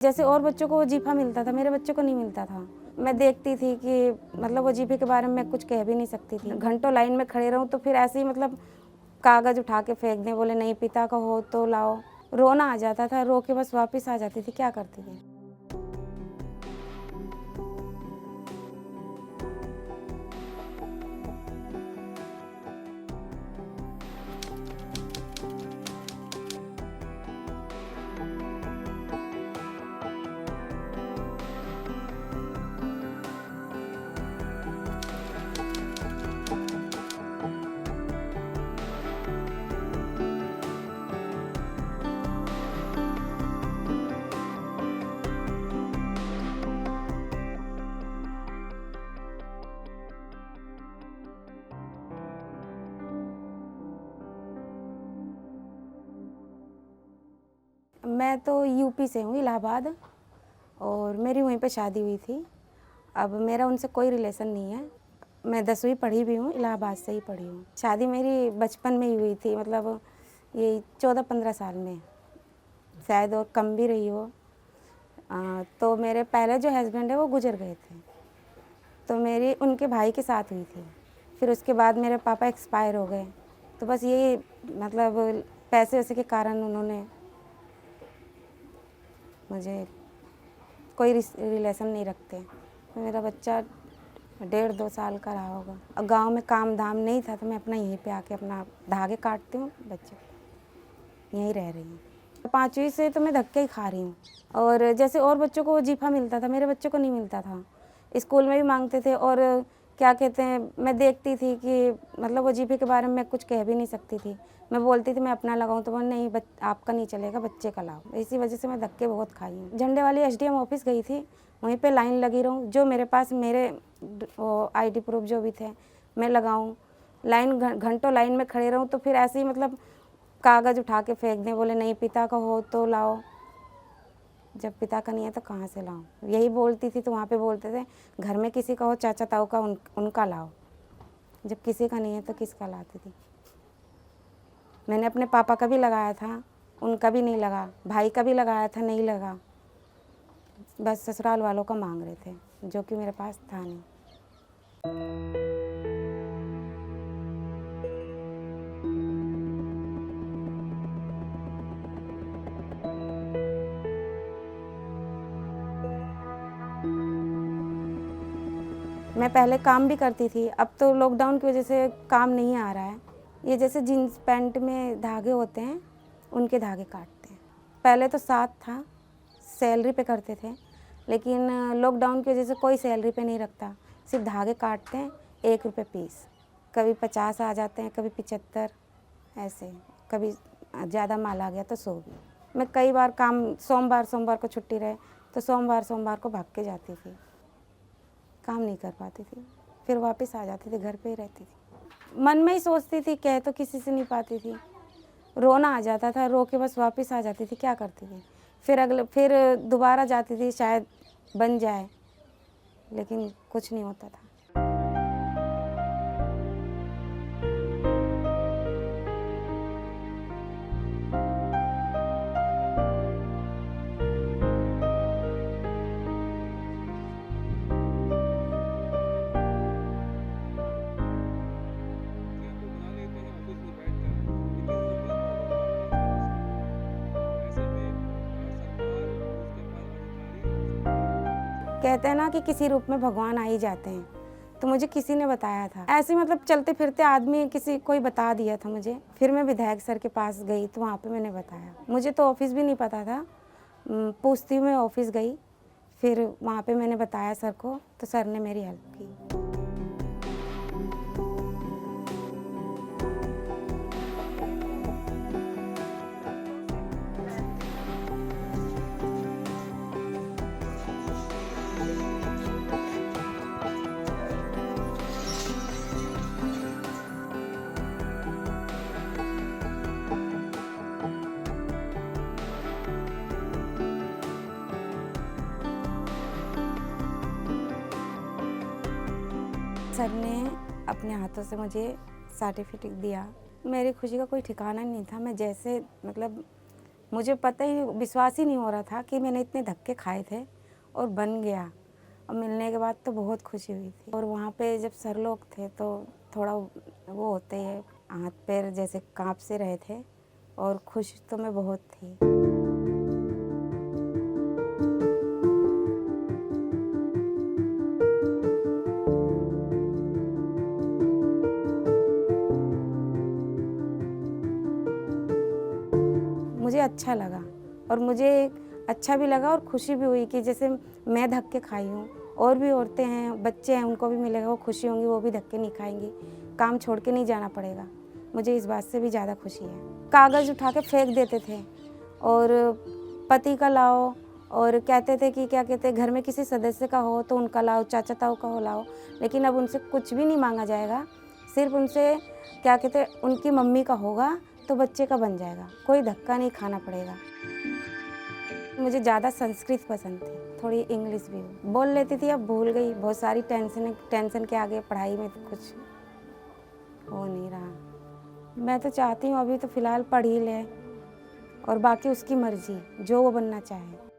जैसे और बच्चों को वजीफ़ा मिलता था, मेरे बच्चों को नहीं मिलता था। मैं देखती थी कि मतलब वजीफ़े के बारे में मैं कुछ कह भी नहीं सकती थी। घंटों लाइन में खड़े रहूँ तो फिर ऐसे ही मतलब कागज़ उठा के फेंक दें, बोले नहीं पिता का हो तो लाओ। रोना आ जाता था, रो के बस वापस आ जाती थी, क्या करती थी। मैं तो यूपी से हूँ, इलाहाबाद, और मेरी वहीं पे शादी हुई थी। अब मेरा उनसे कोई रिलेशन नहीं है। मैं 10वीं पढ़ी भी हूँ, इलाहाबाद से ही पढ़ी हूँ। शादी मेरी बचपन में ही हुई थी, मतलब ये 14-15 साल में, शायद और कम भी रही हो। तो मेरे पहले जो हस्बैंड है वो गुजर गए थे, तो मेरी उनके भाई के साथ हुई थी। फिर उसके बाद मेरे पापा एक्सपायर हो गए, तो बस यही मतलब पैसे वैसे के कारण उन्होंने मुझे कोई रिलेशन नहीं रखते। तो मेरा बच्चा 1.5-2 साल का रहा होगा। और गांव में काम धाम नहीं था तो मैं अपना यहीं पे आके अपना धागे काटती हूँ, बच्चे यहीं रह रही हूँ। 5वीं से तो मैं धक्के ही खा रही हूँ। और जैसे और बच्चों को वजीफ़ा मिलता था, मेरे बच्चों को नहीं मिलता था। स्कूल में भी मांगते थे, और क्या कहते हैं, मैं देखती थी कि मतलब वजीफ़े के बारे में मैं कुछ कह भी नहीं सकती थी। मैं बोलती थी मैं अपना लगाऊँ, तो वो नहीं आपका नहीं चलेगा, बच्चे का लाओ। इसी वजह से मैं धक्के बहुत खाई हूँ। झंडे वाली एसडीएम ऑफिस गई थी, वहीं पे लाइन लगी रहूँ, जो मेरे पास मेरे आईडी प्रूफ जो भी थे मैं लगाऊँ, लाइन घंटों लाइन में खड़े रहूँ, तो फिर ऐसे ही मतलब कागज़ उठा के फेंक दें, बोले नहीं पिता का हो तो लाओ। जब पिता का नहीं है तो कहाँ से लाऊं? यही बोलती थी तो वहाँ पे बोलते थे घर में किसी का हो, चाचा ताऊ का, उनका लाओ। जब किसी का नहीं है तो किसका लाती थी। मैंने अपने पापा का भी लगाया था, उनका भी नहीं लगा। भाई का भी लगाया था, नहीं लगा। बस ससुराल वालों का मांग रहे थे, जो कि मेरे पास था नहीं। मैं पहले काम भी करती थी, अब तो लॉकडाउन की वजह से काम नहीं आ रहा है। ये जैसे जीन्स पैंट में धागे होते हैं, उनके धागे काटते हैं। पहले तो 7 था, सैलरी पे करते थे, लेकिन लॉकडाउन की वजह से कोई सैलरी पे नहीं रखता, सिर्फ धागे काटते हैं, 1 रुपये पीस। कभी 50 आ जाते हैं, कभी 75, ऐसे। कभी ज़्यादा माल आ गया तो 100 भी। मैं कई बार काम सोमवार को छुट्टी रहे तो सोमवार को भाग के जाती थी, काम नहीं कर पाती थी। फिर वापस आ जाती थी, घर पे ही रहती थी। मन में ही सोचती थी, कह तो किसी से नहीं पाती थी। रोना आ जाता था, रो के बस वापस आ जाती थी, क्या करती थी। फिर दोबारा जाती थी, शायद बन जाए, लेकिन कुछ नहीं होता था। कहते हैं ना कि किसी रूप में भगवान आ ही जाते हैं, तो मुझे किसी ने बताया था। ऐसे मतलब चलते फिरते आदमी कोई बता दिया था मुझे। फिर मैं विधायक सर के पास गई तो वहाँ पे मैंने बताया। मुझे तो ऑफिस भी नहीं पता था, पूछती हुई मैं ऑफिस गई, फिर वहाँ पे मैंने बताया सर को, तो सर ने मेरी हेल्प की। सर ने अपने हाथों से मुझे सर्टिफिकेट दिया। मेरी खुशी का कोई ठिकाना नहीं था। मैं जैसे मतलब मुझे पता ही विश्वास ही नहीं हो रहा था कि मैंने इतने धक्के खाए थे और बन गया। और मिलने के बाद तो बहुत खुशी हुई थी। और वहाँ पे जब सर लोग थे तो थोड़ा वो होते ही है, हाथ पैर जैसे काँप से रहे थे और खुश तो मैं बहुत थी। मुझे अच्छा लगा और मुझे अच्छा भी लगा और खुशी भी हुई कि जैसे मैं धक्के खाई हूँ, और भी औरतें हैं, बच्चे हैं, उनको भी मिलेगा, वो खुशी होंगी, वो भी धक्के नहीं खाएँगी, काम छोड़ के नहीं जाना पड़ेगा। मुझे इस बात से भी ज़्यादा खुशी है। कागज़ उठा के फेंक देते थे और पति का लाओ, और कहते थे कि क्या कहते हैं, घर में किसी सदस्य का हो तो उनका लाओ, चाचा ताऊ का हो लाओ, लेकिन अब उनसे कुछ भी नहीं मांगा जाएगा। सिर्फ उनसे क्या कहते हैं, उनकी मम्मी का होगा तो बच्चे का बन जाएगा, कोई धक्का नहीं खाना पड़ेगा। मुझे ज़्यादा संस्कृत पसंद थी, थोड़ी इंग्लिश भी बोल लेती थी, अब भूल गई। बहुत सारी टेंशन के आगे पढ़ाई में तो कुछ हो नहीं रहा। मैं तो चाहती हूँ अभी तो फ़िलहाल पढ़ ही ले और बाकी उसकी मर्ज़ी, जो वो बनना चाहे।